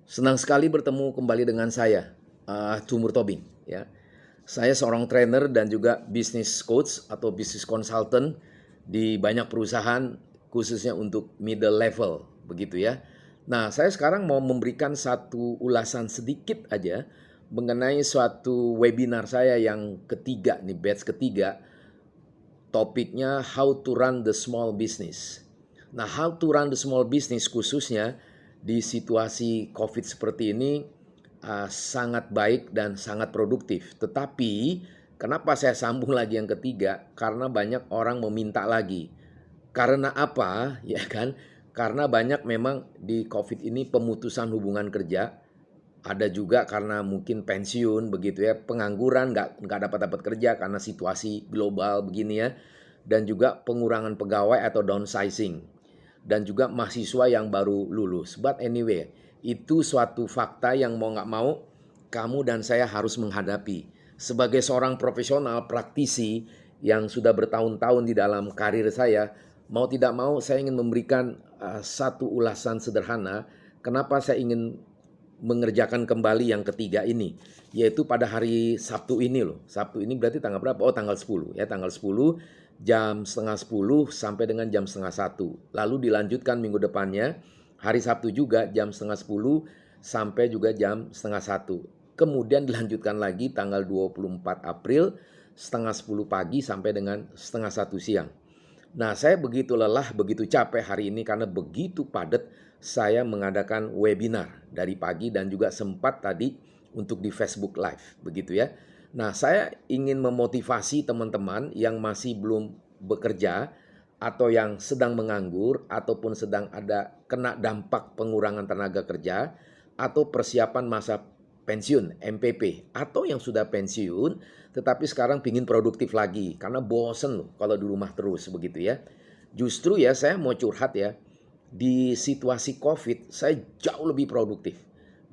Senang sekali bertemu kembali dengan saya, Tumur Tobing. Ya, saya seorang trainer dan juga business coach atau business consultant di banyak perusahaan, khususnya untuk middle level, begitu ya. Nah, saya sekarang mau memberikan satu ulasan sedikit aja mengenai suatu webinar saya yang ketiga nih, batch ketiga. Topiknya How to Run the Small Business. Nah, how to run the small business khususnya di situasi COVID seperti ini sangat baik dan sangat produktif. Tetapi kenapa saya sambung lagi yang ketiga? Karena banyak orang meminta lagi. Karena apa? Ya kan? Karena banyak memang di COVID ini pemutusan hubungan kerja. Ada juga karena mungkin pensiun begitu ya, pengangguran nggak dapat kerja karena situasi global begini ya, dan juga pengurangan pegawai atau downsizing, dan juga mahasiswa yang baru lulus. But anyway, itu suatu fakta yang mau nggak mau kamu dan saya harus menghadapi. Sebagai seorang profesional praktisi yang sudah bertahun-tahun di dalam karir saya, mau tidak mau saya ingin memberikan satu ulasan sederhana kenapa saya ingin mengerjakan kembali yang ketiga ini, yaitu pada hari Sabtu ini loh. Sabtu ini berarti tanggal berapa? Oh, tanggal 10 ya, tanggal 10 jam setengah 10 sampai dengan jam setengah 1. Lalu dilanjutkan minggu depannya hari Sabtu juga jam setengah 10 sampai juga jam setengah 1. Kemudian dilanjutkan lagi tanggal 24 April setengah 10 pagi sampai dengan setengah 1 siang. Nah, saya begitu lelah, begitu capek hari ini karena begitu padat saya mengadakan webinar dari pagi dan juga sempat tadi untuk di Facebook Live, begitu ya. Nah, saya ingin memotivasi teman-teman yang masih belum bekerja atau yang sedang menganggur ataupun sedang ada kena dampak pengurangan tenaga kerja atau persiapan masa pensiun MPP, atau yang sudah pensiun tetapi sekarang pingin produktif lagi karena bosen loh kalau di rumah terus begitu ya. Justru ya saya mau curhat ya, di situasi COVID saya jauh lebih produktif,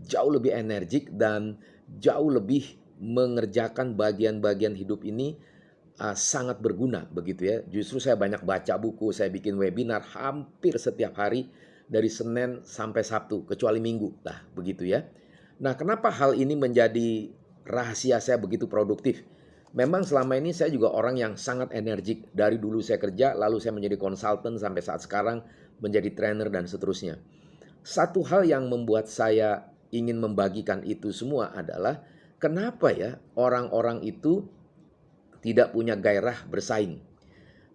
jauh lebih energik, dan jauh lebih mengerjakan bagian-bagian hidup ini sangat berguna begitu ya. Justru saya banyak baca buku, saya bikin webinar hampir setiap hari dari Senin sampai Sabtu kecuali Minggu lah begitu ya. Nah, kenapa hal ini menjadi rahasia saya begitu produktif? Memang selama ini saya juga orang yang sangat energik. Dari dulu saya kerja, lalu saya menjadi konsultan sampai saat sekarang menjadi trainer dan seterusnya. Satu hal yang membuat saya ingin membagikan itu semua adalah kenapa ya orang-orang itu tidak punya gairah bersaing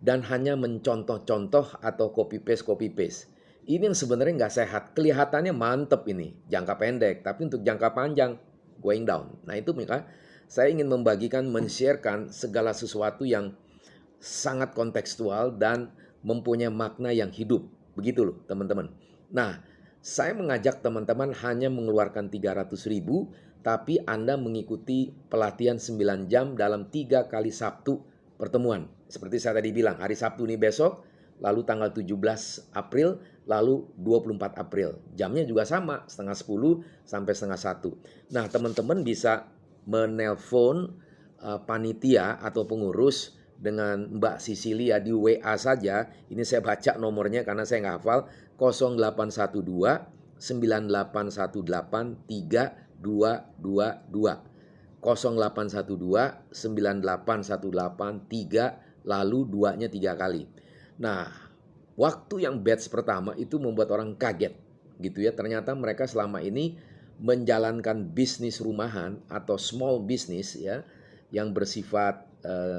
dan hanya mencontoh-contoh atau copy paste. Ini yang sebenarnya nggak sehat. Kelihatannya mantep ini jangka pendek, tapi untuk jangka panjang going down. Nah itu maka saya ingin membagikan, men-sharekan segala sesuatu yang sangat kontekstual dan mempunyai makna yang hidup. Begitu loh teman-teman. Nah, saya mengajak teman-teman hanya mengeluarkan 300.000, tapi Anda mengikuti pelatihan 9 jam dalam 3 kali Sabtu pertemuan. Seperti saya tadi bilang, hari Sabtu ini besok, lalu tanggal 17 April, lalu 24 April. Jamnya juga sama, setengah 10 sampai setengah 1. Nah, teman-teman bisa menelpon panitia atau pengurus dengan Mbak Sisilia di WA saja. Ini saya baca nomornya karena saya nggak hafal. 0812 9818 3222. 0812 9818 3 lalu 2-nya 3 kali. Nah, waktu yang batch pertama itu membuat orang kaget gitu ya. Ternyata mereka selama ini menjalankan bisnis rumahan atau small business ya, yang bersifat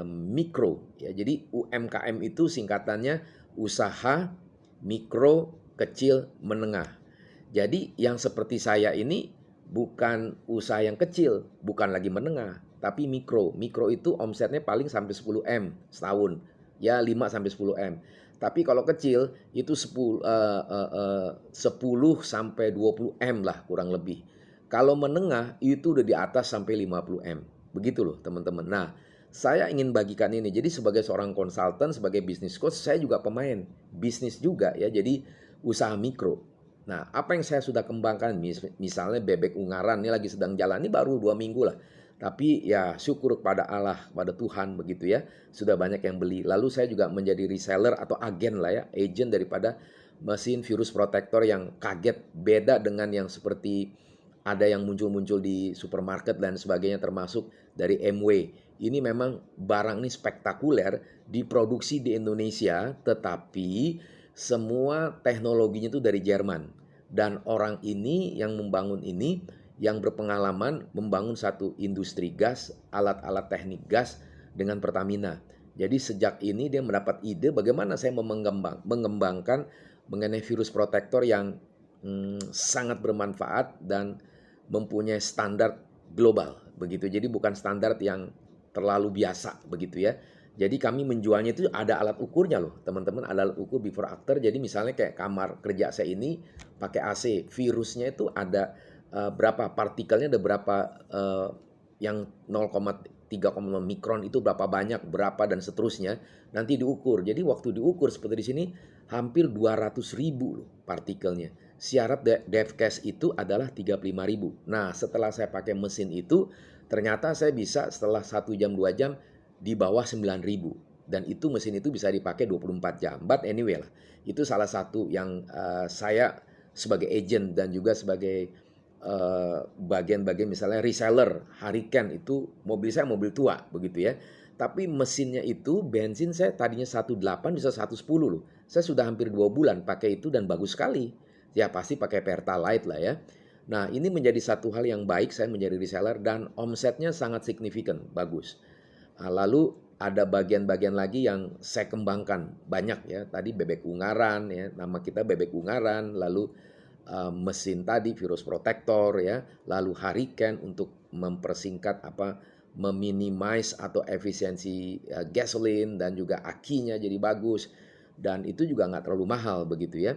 mikro ya. Jadi UMKM itu singkatannya usaha mikro, kecil, menengah. Jadi yang seperti saya ini bukan usaha yang kecil, bukan lagi menengah, tapi mikro. Mikro itu omsetnya paling sampai 10 M setahun. Ya 5 sampai 10 M. Tapi kalau kecil itu 10 sampai 20 M lah kurang lebih. Kalau menengah itu udah di atas sampai 50 M. Begitu loh teman-teman. Nah, saya ingin bagikan ini. Jadi sebagai seorang konsultan, sebagai business coach, saya juga pemain bisnis juga ya. Jadi usaha mikro. Nah, apa yang saya sudah kembangkan, misalnya bebek Ungaran, ini lagi sedang jalan, ini baru 2 minggu lah. Tapi ya syukur kepada Allah, kepada Tuhan begitu ya, sudah banyak yang beli. Lalu saya juga menjadi reseller atau agen lah ya, agent daripada mesin virus protector yang kaget, beda dengan yang seperti ada yang muncul-muncul di supermarket dan sebagainya, termasuk dari MW. Ini memang barang ini spektakuler, diproduksi di Indonesia, tetapi semua teknologinya itu dari Jerman. Dan orang ini yang membangun ini, yang berpengalaman membangun satu industri gas, alat-alat teknik gas dengan Pertamina. Jadi sejak ini dia mendapat ide bagaimana saya mengembangkan mengenai virus protektor yang sangat bermanfaat dan mempunyai standar global begitu. Jadi bukan standar yang terlalu biasa begitu ya. Jadi kami menjualnya itu ada alat ukurnya loh, teman-teman, ada alat ukur before after. Jadi misalnya kayak kamar kerja saya ini pakai AC, virusnya itu ada berapa partikelnya, ada berapa yang 0,3 mikron itu berapa banyak, berapa dan seterusnya nanti diukur. Jadi waktu diukur seperti di sini hampir 200.000 loh partikelnya. Syarat devcase itu adalah 35.000. Nah, setelah saya pakai mesin itu, ternyata saya bisa setelah 1 jam 2 jam di bawah 9.000. Dan itu mesin itu bisa dipakai 24 jam. But anyway lah, itu salah satu yang saya sebagai agent dan juga sebagai bagian-bagian misalnya reseller Hurricane, itu mobil saya mobil tua begitu ya. Tapi mesinnya itu bensin saya tadinya 1.8 bisa 110 loh. Saya sudah hampir 2 bulan pakai itu dan bagus sekali. Ya pasti pakai Pertalite lah ya. Nah ini menjadi satu hal yang baik saya menjadi reseller dan omsetnya sangat signifikan, bagus. Nah, lalu ada bagian-bagian lagi yang saya kembangkan banyak ya. Tadi bebek Ungaran ya, nama kita bebek Ungaran. Lalu mesin tadi virus protektor ya. Lalu Hurricane untuk mempersingkat meminimize atau efisiensi gasoline dan juga akinya jadi bagus. Dan itu juga nggak terlalu mahal begitu ya.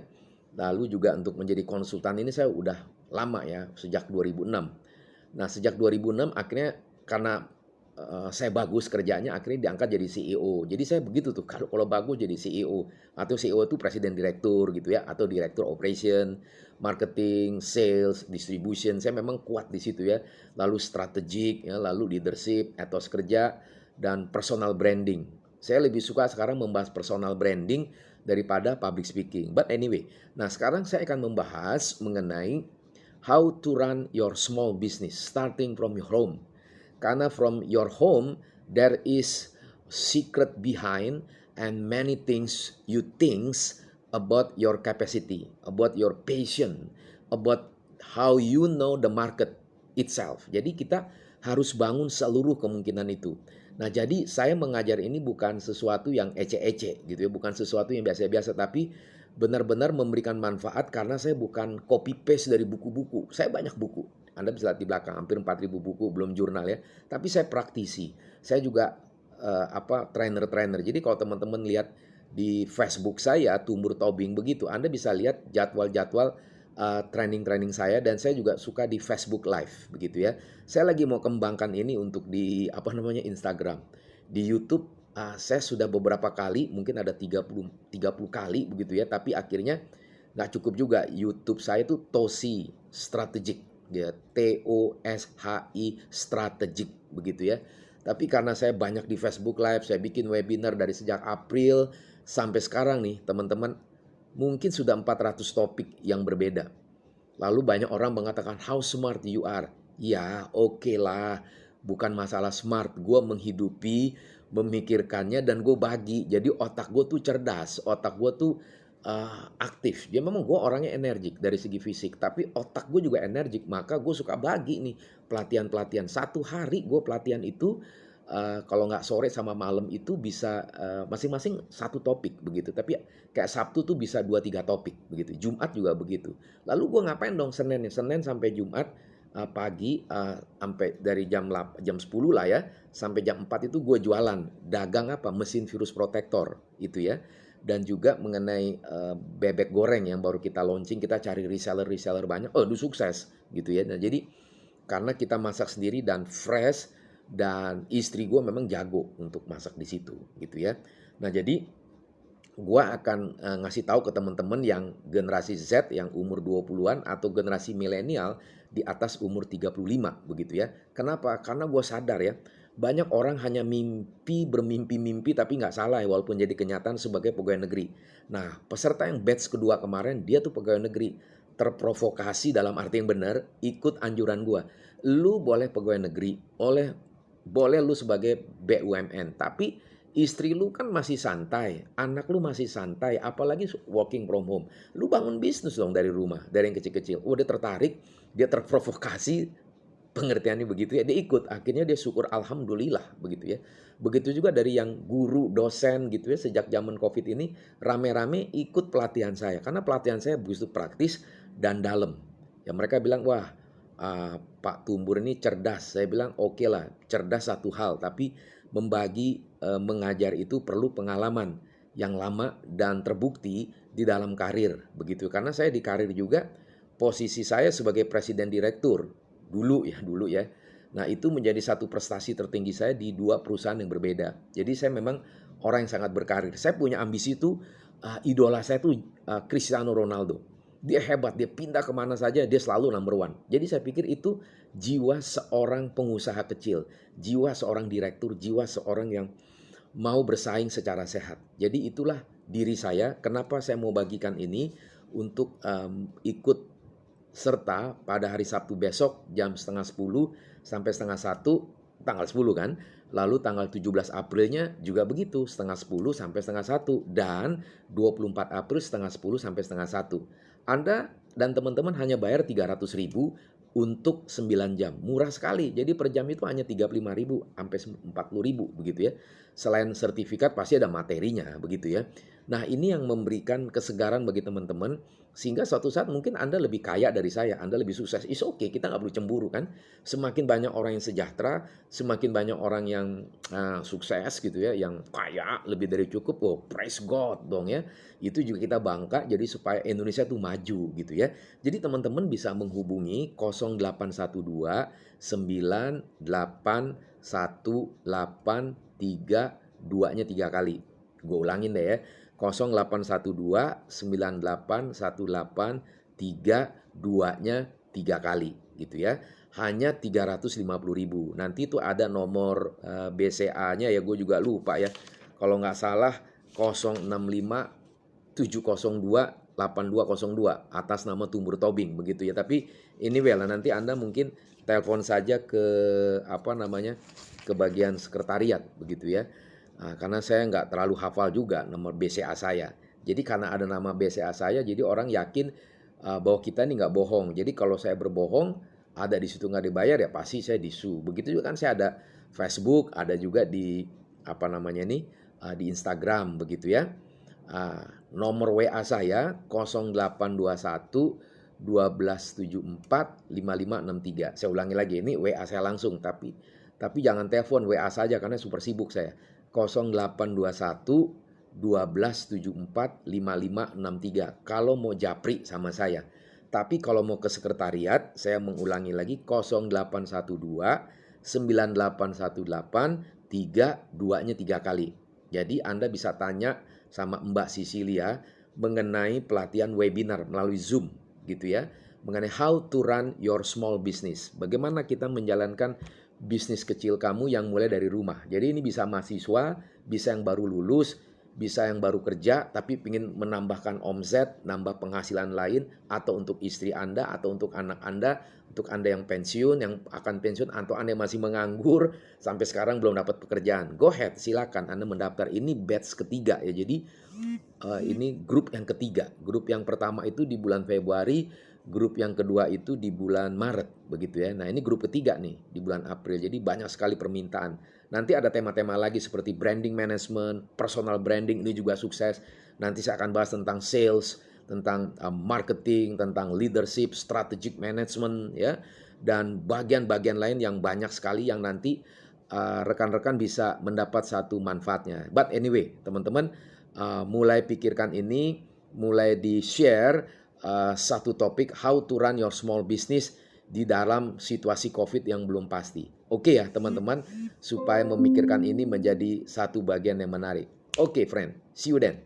Lalu juga untuk menjadi konsultan ini saya udah lama ya, sejak 2006. Nah, sejak 2006 akhirnya karena saya bagus kerjanya, akhirnya diangkat jadi CEO. Jadi saya begitu tuh, kalau bagus jadi CEO. Atau CEO itu presiden direktur gitu ya, atau direktur operation, marketing, sales, distribution. Saya memang kuat di situ ya. Lalu strategik, ya, lalu leadership, etos kerja, dan personal branding. Saya lebih suka sekarang membahas personal branding daripada public speaking. But anyway, nah sekarang saya akan membahas mengenai how to run your small business starting from your home. Karena from your home there is secret behind and many things you think about your capacity, about your passion, about how you know the market itself. Jadi kita harus bangun seluruh kemungkinan itu. Nah, jadi saya mengajar ini bukan sesuatu yang ece-ece gitu ya, bukan sesuatu yang biasa-biasa, tapi benar-benar memberikan manfaat karena saya bukan copy paste dari buku-buku. Saya banyak buku. Anda bisa lihat di belakang hampir 4.000 buku, belum jurnal ya. Tapi saya praktisi. Saya juga trainer-trainer. Jadi kalau teman-teman lihat di Facebook saya Tumur Tobing begitu, Anda bisa lihat jadwal-jadwal training-training saya, dan saya juga suka di Facebook Live begitu ya. Saya lagi mau kembangkan ini untuk di Instagram. Di YouTube saya sudah beberapa kali, mungkin ada 30 kali begitu ya, tapi akhirnya nggak cukup juga. YouTube saya itu Toshi Strategic ya, TOSHI Strategic begitu ya. Tapi karena saya banyak di Facebook Live, saya bikin webinar dari sejak April sampai sekarang nih teman-teman, mungkin sudah 400 topik yang berbeda. Lalu banyak orang mengatakan, how smart you are. Ya oke lah, bukan masalah smart. Gue menghidupi, memikirkannya, dan gue bagi. Jadi otak gue tuh cerdas, otak gue tuh aktif. Dia memang gue orangnya energik dari segi fisik, tapi otak gue juga energik. Maka gue suka bagi nih pelatihan-pelatihan. Satu hari gue pelatihan itu, kalau nggak sore sama malam itu bisa masing-masing satu topik begitu. Tapi kayak Sabtu tuh bisa 2-3 topik begitu. Jumat juga begitu. Lalu gue ngapain dong Senin sampai Jumat pagi sampai dari jam 10 lah ya sampai jam 4 itu gue jualan. Dagang mesin virus protektor itu ya. Dan juga mengenai bebek goreng yang baru kita launching, kita cari reseller banyak. Oh, itu sukses gitu ya. Nah, jadi karena kita masak sendiri dan fresh, dan istri gue memang jago untuk masak di situ gitu ya. Nah, jadi gue akan ngasih tahu ke teman-teman yang generasi Z yang umur 20-an atau generasi milenial di atas umur 35 begitu ya. Kenapa? Karena gue sadar ya, banyak orang hanya bermimpi-mimpi tapi nggak salah ya, walaupun jadi kenyataan sebagai pegawai negeri. Nah, peserta yang batch kedua kemarin dia tuh pegawai negeri. terprovokasi dalam arti yang benar, ikut anjuran gua. Lu boleh pegawai negeri, boleh lu sebagai BUMN, tapi istri lu kan masih santai, anak lu masih santai, apalagi working from home. Lu bangun bisnis dong dari rumah, dari yang kecil-kecil. Dia tertarik, dia terprovokasi, pengertiannya begitu ya, dia ikut. Akhirnya dia syukur alhamdulillah begitu ya. Begitu juga dari yang guru, dosen gitu ya, sejak zaman Covid ini rame-rame ikut pelatihan saya. Karena pelatihan saya begitu praktis dan dalam. Ya mereka bilang, wah Pak Tumbur ini cerdas. Saya bilang oke lah, cerdas satu hal, tapi mengajar itu perlu pengalaman yang lama dan terbukti di dalam karir begitu. Karena saya di karir juga, posisi saya sebagai presiden direktur dulu ya. Nah, itu menjadi satu prestasi tertinggi saya di 2 perusahaan yang berbeda. Jadi saya memang orang yang sangat berkarir. Saya punya ambisi itu, idola saya itu Cristiano Ronaldo. Dia hebat, dia pindah kemana saja dia selalu number one. Jadi saya pikir itu jiwa seorang pengusaha kecil, jiwa seorang direktur, jiwa seorang yang mau bersaing secara sehat. Jadi itulah diri saya. Kenapa saya mau bagikan ini untuk ikut serta pada hari Sabtu besok jam setengah 10 sampai setengah 1, tanggal 10 kan. Lalu tanggal 17 Aprilnya juga begitu, setengah 10 sampai setengah 1. Dan 24 April setengah 10 sampai setengah 1. Anda dan teman-teman hanya bayar 300.000 untuk 9 jam. Murah sekali. Jadi per jam itu hanya 35.000 sampai 40.000 begitu ya. Selain sertifikat pasti ada materinya begitu ya. Nah, ini yang memberikan kesegaran bagi teman-teman sehingga suatu saat mungkin Anda lebih kaya dari saya, Anda lebih sukses. It's okay, kita nggak perlu cemburu kan. Semakin banyak orang yang sejahtera, semakin banyak orang yang sukses gitu ya, yang kaya lebih dari cukup. Oh, praise God dong ya. Itu juga kita bangga jadi supaya Indonesia tuh maju gitu ya. Jadi teman-teman bisa menghubungi 0812 9818 2-nya 3 kali. Gue ulangin deh ya. 0812 9818 2-nya 3 kali gitu ya. Hanya 350.000. Nanti itu ada nomor BCA-nya ya, gue juga lupa ya. Kalau nggak salah 065 702 8202 atas nama Tumbur Tobing begitu ya. Tapi ini lah nanti Anda mungkin telepon saja ke ke bagian sekretariat begitu ya. Karena saya nggak terlalu hafal juga nomor BCA saya. Jadi karena ada nama BCA saya, jadi orang yakin bahwa kita ini nggak bohong. Jadi kalau saya berbohong, ada di situ nggak dibayar ya pasti saya disu. Begitu juga kan saya ada Facebook, ada juga di di Instagram begitu ya. Nomor WA saya 0821 1274 5563. Saya ulangi lagi, ini WA saya langsung, tapi jangan telepon, WA saja karena super sibuk saya. 0821 1274 5563 kalau mau japri sama saya. Tapi kalau mau ke sekretariat, saya mengulangi lagi 0812 9818 2-nya 3 kali. Jadi Anda bisa tanya sama Mbak Sisilia mengenai pelatihan webinar melalui Zoom gitu ya, mengenai how to run your small business. Bagaimana kita menjalankan bisnis kecil kamu yang mulai dari rumah. Jadi ini bisa mahasiswa, bisa yang baru lulus, bisa yang baru kerja tapi ingin menambahkan omset, nambah penghasilan lain, atau untuk istri Anda, atau untuk anak Anda, untuk Anda yang pensiun, yang akan pensiun, atau Anda yang masih menganggur sampai sekarang belum dapat pekerjaan. Go ahead, silakan Anda mendaftar. Ini batch ketiga ya. Jadi ini grup yang ketiga. Grup yang pertama itu di bulan Februari, grup yang kedua itu di bulan Maret begitu ya. Nah, ini grup ketiga nih di bulan April. Jadi banyak sekali permintaan. Nanti ada tema-tema lagi seperti branding management, personal branding, ini juga sukses. Nanti saya akan bahas tentang sales, tentang marketing, tentang leadership, strategic management ya, dan bagian-bagian lain yang banyak sekali yang nanti rekan-rekan bisa mendapat satu manfaatnya. But anyway, teman-teman mulai pikirkan ini, mulai di-share satu topik how to run your small business di dalam situasi COVID yang belum pasti. Oke ya teman-teman, supaya memikirkan ini menjadi satu bagian yang menarik. Oke friend, see you then.